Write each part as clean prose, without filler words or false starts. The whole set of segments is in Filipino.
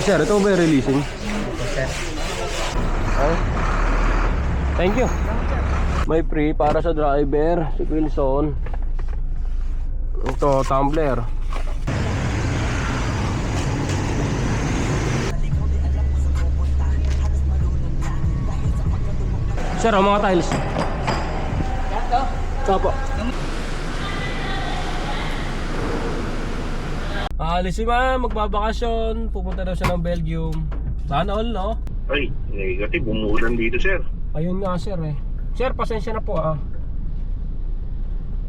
Sir, ito ba yung releasing? Sir. Okay. Thank you. May free para sa driver, si Wilson. Ito, tumbler. Sir, ang mga tiles. Opo. Aalis si ma'am, magbabakasyon. Pupunta daw siya ng Belgium. Sana all, no? Ay, negative. Umuulan dito, sir. Ayun nga, sir eh. Sir, pasensya na po ah.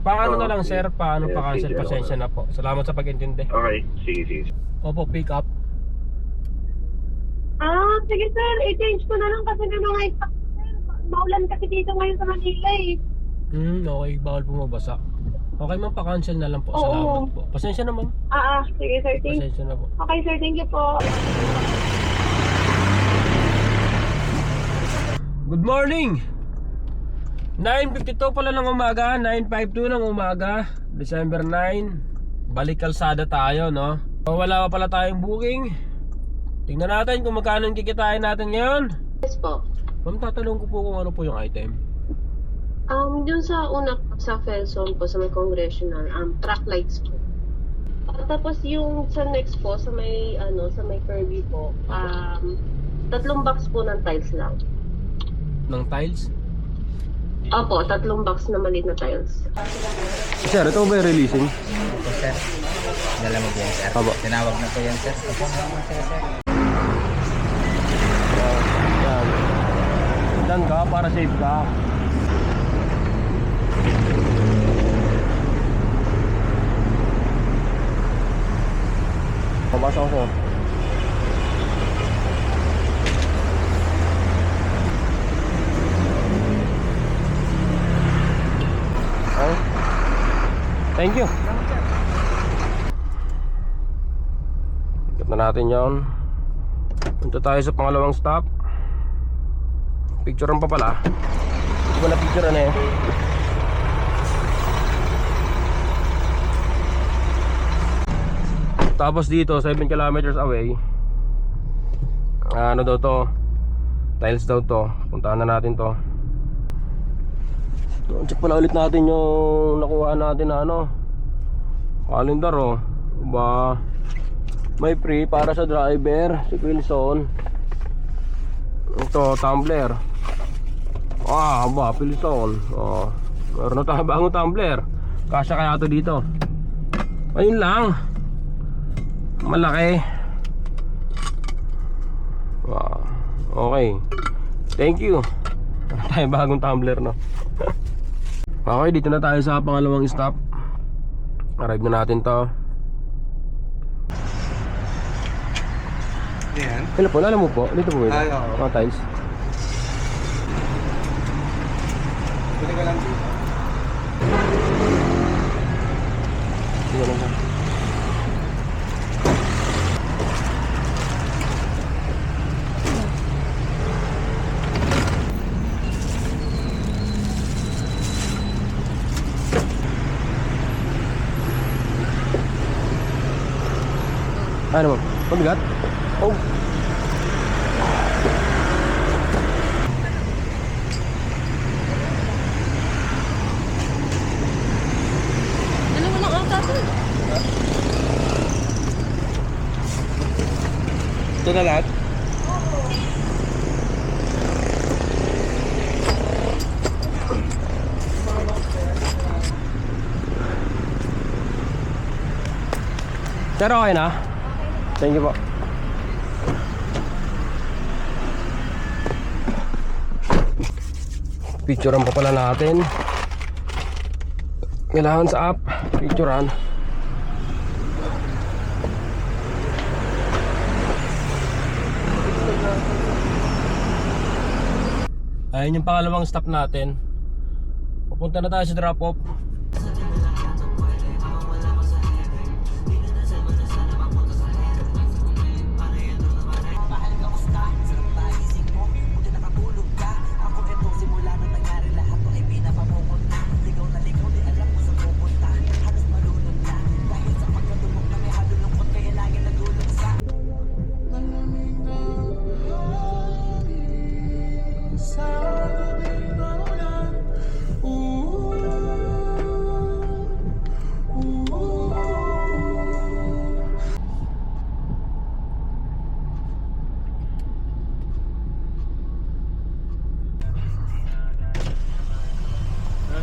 Paano na lang, sir? Paano Yeah, pa-cancel? sige, Pasensya na po. Salamat sa pag-intindi. Okay, sige, sige. Opo, pick up. Sige sir, i-change ko na lang kasi may mga stock sir. Maulan kasi dito ngayon sa Manila eh. Okay, bawal bumabasa. Okay ma'am, pa-cancel na lang po. Oo. Salamat po. Pasensya na ma'am. Sige sir, Pasensya na po. Okay sir, thank you po. Good morning! 9:52 pala ng umaga, 9:52 ng umaga, December 9. Balik kalsada tayo, no? Wala pa pala tayong booking. Tingnan natin kung magkano yung kikitain natin ngayon. Yes po. Ma'am, tatanong ko po kung ano po yung item. Dun sa una, sa Felson po, sa may congressional, track lights po. Tapos yung sa next po, sa may, sa may Kirby po, 3 box po ng tiles lang. Ng tiles? Opo, 3 box na maliit na tiles. Sir, ito ba yung releasing? Opo, sir. Dala mo yan, sir. Opo. Tinawag na po yan, sir. Opo, sir. Yan. Dan ka para safe ka. Pabasa ko. Okay. Thank you. Ikot na natin yon. Punta tayo sa pangalawang stop. Picturean pa pala. Hindi ko na picturean eh. Tapos dito 7 kilometers away, ano daw to, tiles daw to. Puntahan na natin to. Check pala ulit natin yung nakuha natin na calendar oh. Ba, may free para sa driver, si Wilson. Ito, tumbler. Ba, Wilson. Meron na tayo bagong tumbler. Kasya kaya to dito. Ayun lang. Malaki. Wow. Okay. Thank you. Meron tayo bagong tumbler, no? Okay, dito na tayo sa pangalawang stop. Arrive na natin to. Yan. Hello po, alam mo po. Dito po ito. Ay, oo. Mga tiles. Pwede ka lang dito. Dito lang po. Ano mo? Mabigat? Oh. Ano mo lang ata to? Ito na lahat? Sir, okay na? Thank you po. Picturean pa pala natin. Kailangan sa app, picturean. Ayun yung pangalawang stop natin. Pupunta na tayo sa drop off.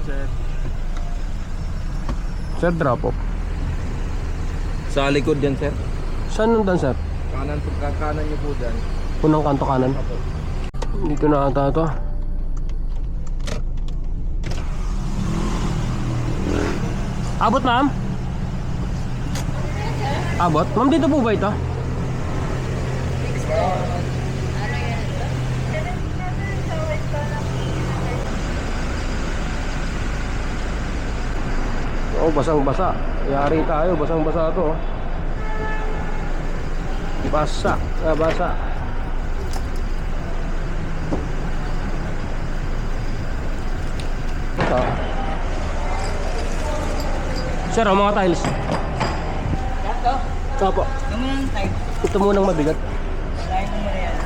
sir. Sir, drop off. Sa likod yan, sir. Saan nandun, sir? Kanan, pagkakanan niyo po dyan. Unang kanto kanan. Opo. Dito na ata ito. Abot, ma'am? Abot? Ma'am, dito po ba ito? Oh, basang-basa. Yari tayo, basang-basa to. Basa, basa. Ito. Sir, oh, mga tiles. Ito? Opo. Yung mga type. Ito munang mabigat. Line mo yan.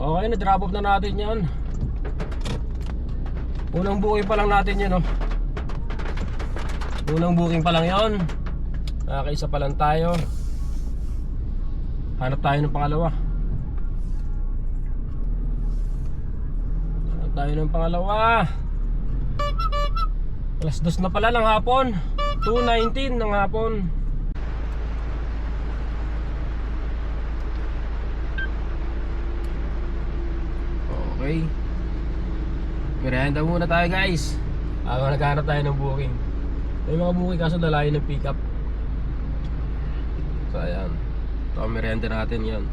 Okay, na-drop off na natin yan. Unang booking pa lang natin yan, oh. Unang booking pa lang yon. Nakakaisa pa lang tayo. Hanap tayo ng pangalawa. Hanap tayo ng pangalawa. Alas 2 na pala ng hapon. 2:19 ng hapon. Okay. Merienda muna tayo, guys. Naghahanap tayo ng booking. May mga booking kaso lalayo ng pick up. So ayan. Ito ang merienda natin yan.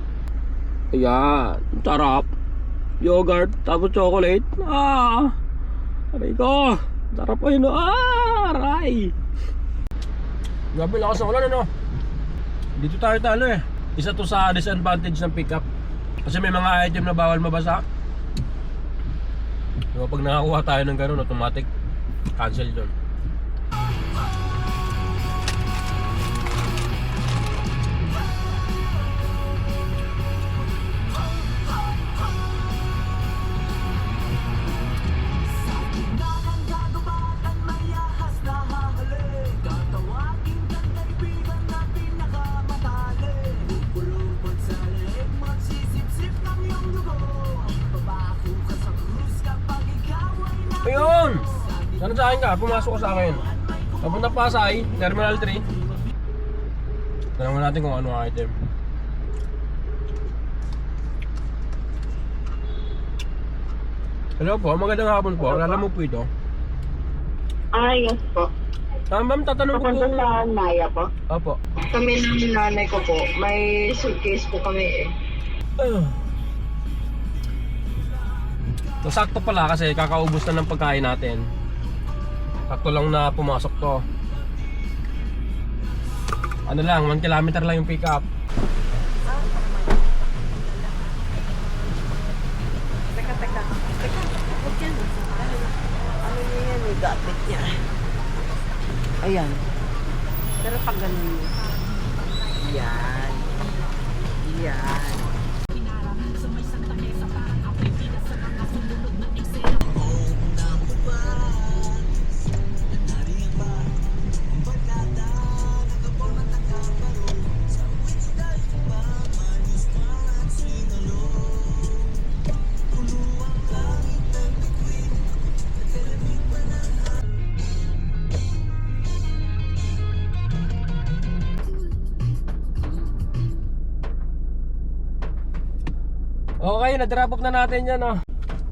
Ayan. Sarap. Yogurt. Tapos chocolate. Aray ko. Sarap po yun. Aray. Gabi lakas ng ulan, ano. Dito tayo talo eh. Isa to sa disadvantage ng pick up. Kasi may mga item na bawal mabasa. Diba, pag nakakuha tayo ng gano'n, automatic cancel doon. Ayun! Sana sa akin ka, pumasok ka sa akin. Papunta Pasay, Terminal 3. Tanong natin kung ano ang item. Hello po, magandang hapon po. Alala mo po ito? Yes po. Ma'am, tatanong ko po. Papunta sa Naya po. Opo. Kami ng nanay ko po, may suitcase po kami eh. So, sakto pala kasi kakaubos na ng pagkain natin. Sakto lang na pumasok to. Ano lang, 1 kilometer lang yung pick up. Teka. Huwag yan. Ano niya yan, may gapit niya. Ayan. Pero pag ganun mo. Yan. Yan. Okay, na-drop off na natin yan, oh.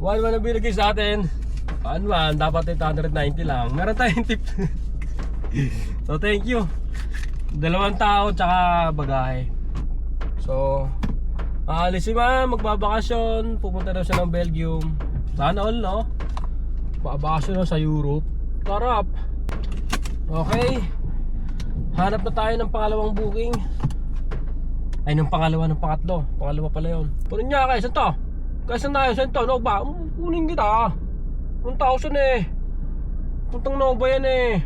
1-1 ang binigay sa atin. 1-1, dapat 890 lang. Meron tayong tip. So, thank you. 2 tao, tsaka bagahe. So, aalis si ma'am, magbabakasyon. Pupunta daw siya ng Belgium. Sana all, no? Babakasyon sa Europe. Sarap. Okay. Hanap na tayo ng pangalawang booking. Ay, nung pangalawa, nung pangatlo. Pangalawa pala yun. Paranaque, saan to? Saan tayo? Saan to? Nova? Kunin kita. 1,000 eh. Puntang Nova yan eh.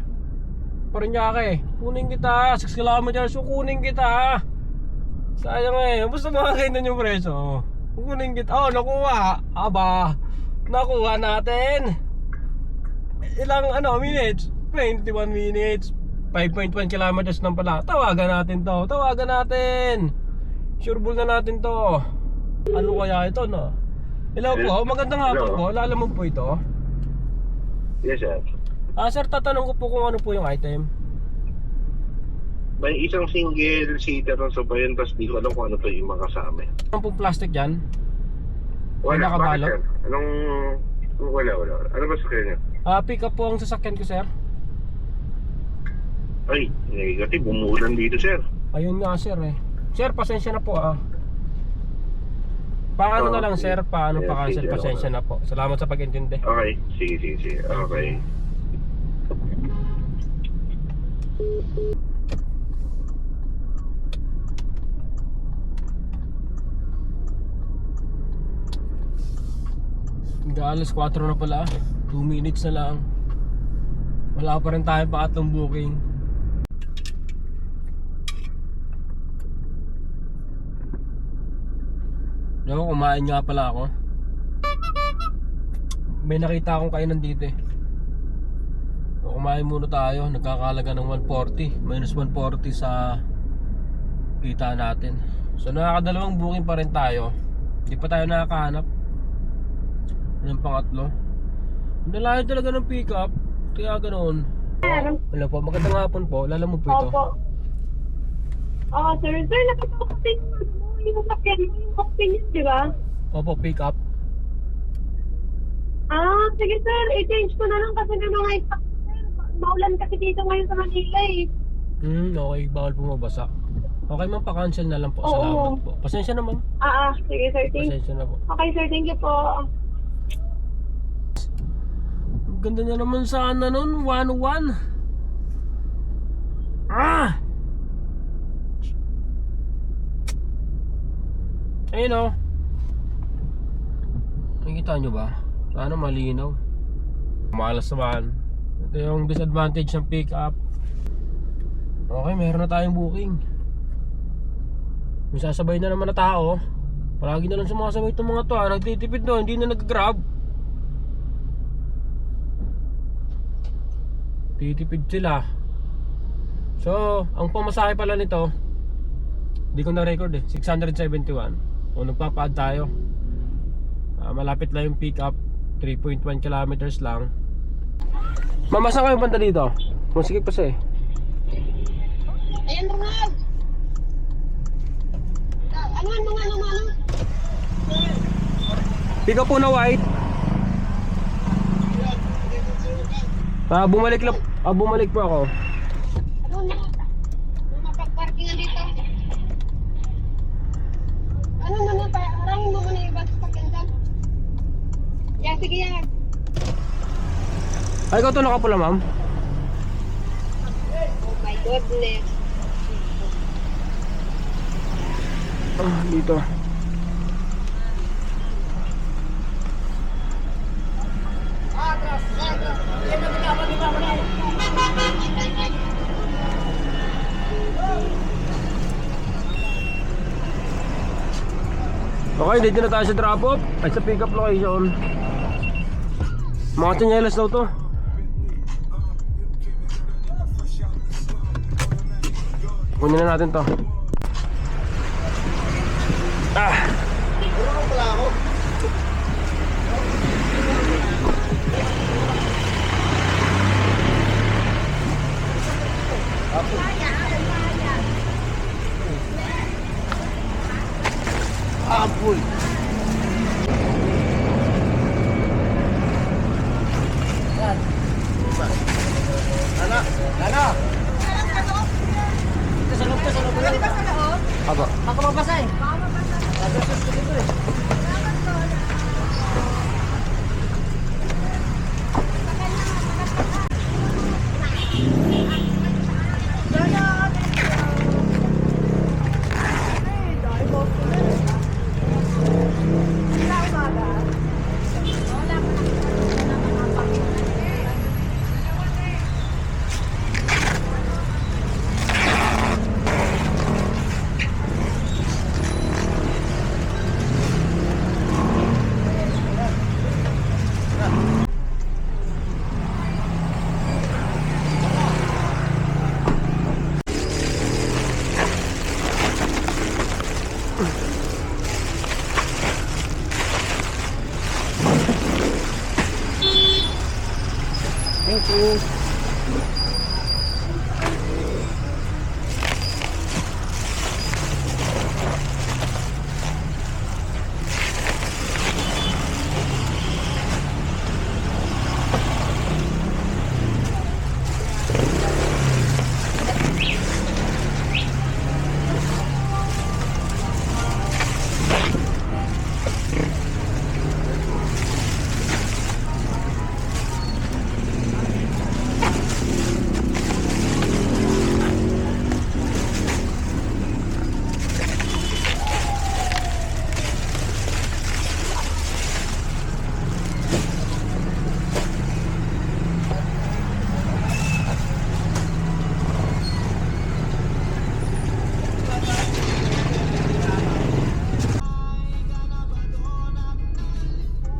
Paranaque, kunin kita. 6 kilometers, kunin kita. Sayang eh. Basta mga ganyan yung preso. Kunin kita. Oh, nakuha. Aba, nakuha natin. Ilang minutes? 21 minutes. 5.1 kilometers lang pala. Tawagan natin to. Tawagan natin. Sureball na natin to. Ano kaya ito, no? Hello po, magandang hapon po. Lalamog po ito. Yes, sir. Sir, tatanong ko po kung ano po yung item. May isang single seater na sabayan, tapos di ko alam kung ano to yung makasama. Ano pong plastic yan? May Wala, nakabalot? bakit, sir? Anong... Wala. Ano ba sa kanya? Pick up po ang sasakyan ko, sir. Ay, negative. Bumulan dito, sir. Ayun nga, sir eh. Sir, pasensya na po Paano na lang, sir? Paano pa cancel? sige, Pasensya na po. Salamat sa pag-intindi. Okay, sige. Okay. Alas 4 na pala. 2 minutes na lang. Wala pa rin tayo pangatlong booking. Diba, kumain nga pala ako. May nakita akong kainan dito eh. Kumain muna tayo. Nagkakalaga ng 140. Minus 140 sa kita natin. So nakakadalawang booking pa rin tayo. Hindi pa tayo nakakahanap ng pangatlo. Nalayo talaga ng pick up. Kaya ganoon. Wala po, magandang hapon po. Lalamog po ito. Opo. Sir, nakita ko kasi yung sakyan mo, yung opinion, di ba? Opo, pick up. Sige sir, i-change ko na lang kasi may mga stock, sir. Maulan kasi dito ngayon sa Manila eh. Okay, bawal po mabasa. Okay ma'am, pa-cancel na lang po. Oo. Salamat po. Pasensya na ma'am. Sige sir, Pasensya na po. Okay sir, thank you po. Ang ganda na naman sana nun, 1-1. Ayun o. Nakikita nyo ba? Sana malinaw. Malas naman. Ito yung disadvantage ng pick up. Okay, meron na tayong booking. May sasabay na naman na tao. Palagi na lang sumasabay itong mga to nagtitipid no, hindi na nag-grab. Titipid sila. So, ang pamasahe pala nito, hindi ko na record 671. Kung nagpapa-add tayo, malapit lang yung pick up. 3.1 kilometers lang. Mamasa kayo banda dito. Masikip pa Ayan mga. Ano? Pick up po na white. Bumalik po ako. Ano na? Mapag-parkingan dito. Ano naman, parang mo muna yung ibang sakyan dyan. Yeah, sige yan. Ay, ikaw to nakapula ma'am. Oh my goodness. Dito. Okay, dito na tayo sa drop off ay sa pick up location. Mga tsinelas daw to. Kunin na natin to. Apoy. Lana. Sa loob. Aba. Baka mabasa eh.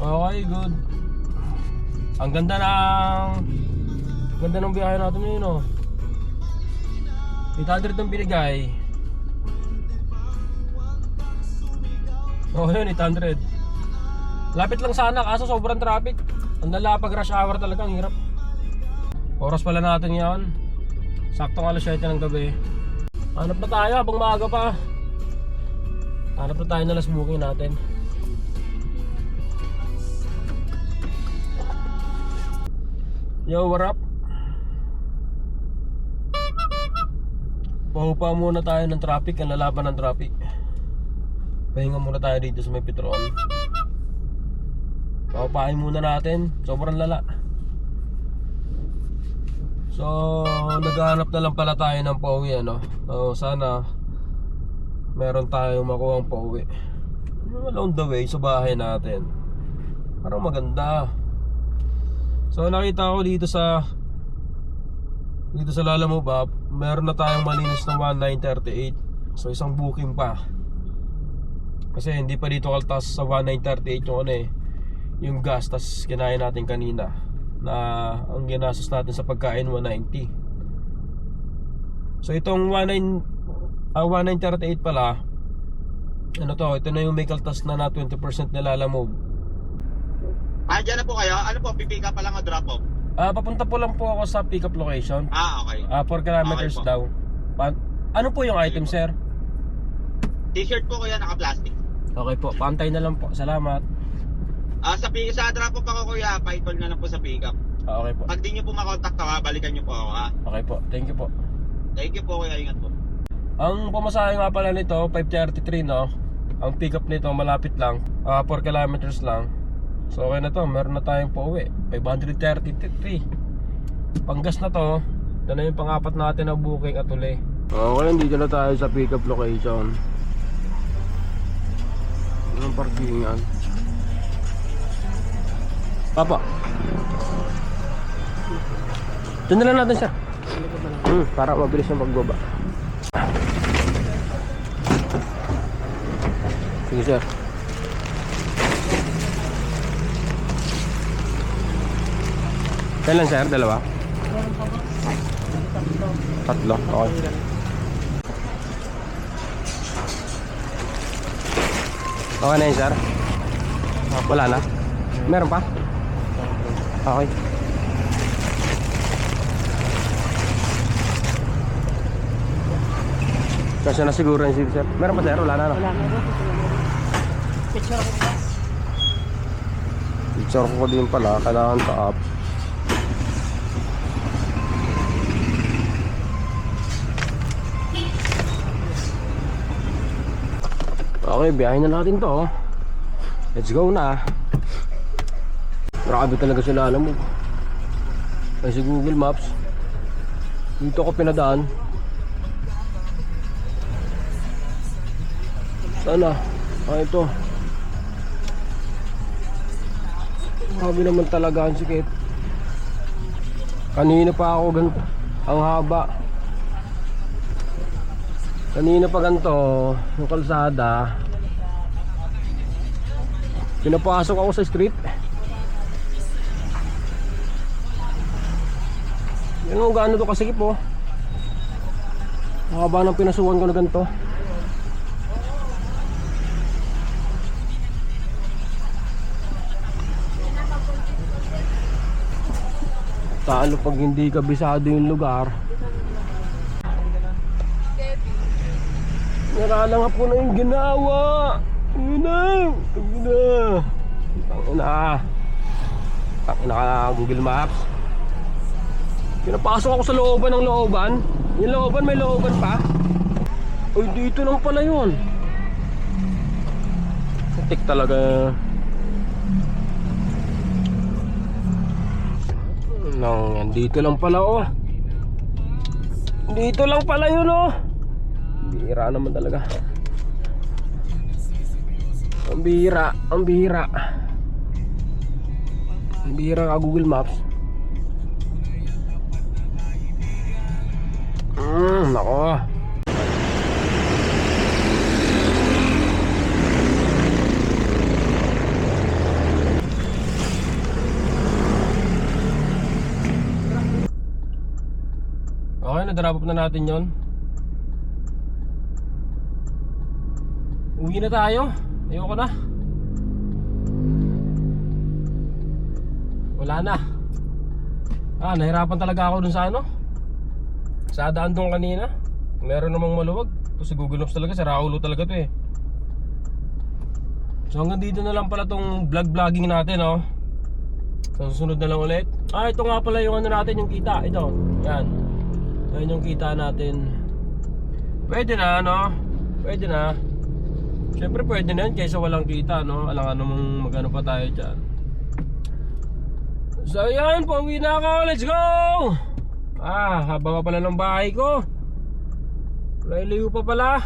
Okay, good. Ang ganda ng biyahe natin ngayon, oh. 800 ang binigay. Oh, yun, 800. Lapit lang sana, kaso sobrang traffic. Ang dala pag rush hour talaga, ang hirap. Oras pala natin yan. Saktong alas 7 ng gabi. Hanap na tayo habang maaga pa. Hanap na tayo na last booking natin. Yo, what up? Pahupa muna tayo ng traffic, ang lalaban ng traffic. Pahinga muna tayo dito sa may Petron. Pahupain muna natin, sobrang lala. So, naghahanap na lang pala tayo ng pauwi, ano. Sana meron tayong makuha ang pauwi along the way sa bahay natin. Parang maganda. So nakita ko dito sa Lalamove, meron na tayong malinis na 1938. So isang booking pa. Kasi hindi pa dito kaltas sa 1938 yung ano yung gas, tas kinain natin kanina na ang ginastos natin sa pagkain 190. So itong 1938 pala, ano to, ito na yung may kaltas na 20% na Lalamove. Diyan na po kayo? Ano po, pipick up pa lang o drop off? Papunta po lang po ako sa pick up location. Okay. 4 kilometers Okay po. daw. Ano po yung item, sir? T-shirt po kuya, naka-plastic. Okay po, pantay na lang po. Salamat. Sa drop off ako kuya, pa-call na lang po sa pick up. Okay po. Pag di nyo po makontak balikan nyo po ako ha. Okay po. Thank you po. Thank you po kuya, ingat po. Ang pamasahe nga pala nito, 533, no? Ang pick up nito malapit lang. 4 kilometers lang. So okay na to, meron na tayong pauwi. 533. Panggas na to. Ito na yung pang-apat natin na booking at uli. Okay, dito na tayo sa pick up location. Anong parkingan? Papa. Doon na lang natin siya. Para mabilis yung pagbaba. Sige sir. Kailan sir? Dalawa? Tatlo. Okay. Okay na yun sir? Wala na? Meron pa? Okay. Kasi na siguro yung sir. Meron pa sir? Wala na, no? Wala na rin. Picture ako pa. Picture ko din pala. Kailangan pa up. Okay, biyahin na natin to. Let's go na. Grabe talaga sila, alam mo. Ay si Google Maps. Dito ko pinadaan. Sana. Ito. Grabe naman talaga ang sikip. Kanina pa ako ganito. Ang haba. Kanina pa ganito. Yung kalsada. Pinapasok ako sa street. Yan ang gaano to kasikip, oh. Ang haba ng pinasukan ko na ganito. Talo pag hindi kabisado yung lugar. Naralangan po na yung ginawa. Yun na. Tangina ka Google Maps. Pinapasok ako sa looban ng looban. Yung looban, may looban pa. Uy, dito lang pala yun. Tik talaga. Dito lang pala oh. Dito lang pala yun oh. Bihira naman talaga. Ang bihira ka Google Maps. Nako. Okay, na-drop up na natin yon. Uwi na tayo. Ayoko na. Wala na. Nahirapan talaga ako dun sa ano. Sa daan doon kanina. Meron namang maluwag. Ito si Google Maps talaga, sa Raulo talaga to eh. So hanggang dito na lang pala tong vlogging natin oh. So susunod na lang ulit. Ito nga pala yung ano natin, yung kita. Ito, yan. Ayan yung kita natin. Pwede na no. Pwede na. Siyempre pwede na yan kaysa walang kita no. Alangan namang magano pa tayo dyan. So ayan, pauwi na ako. Let's go! Haba pa pala ng bahay ko. Layo pa pala.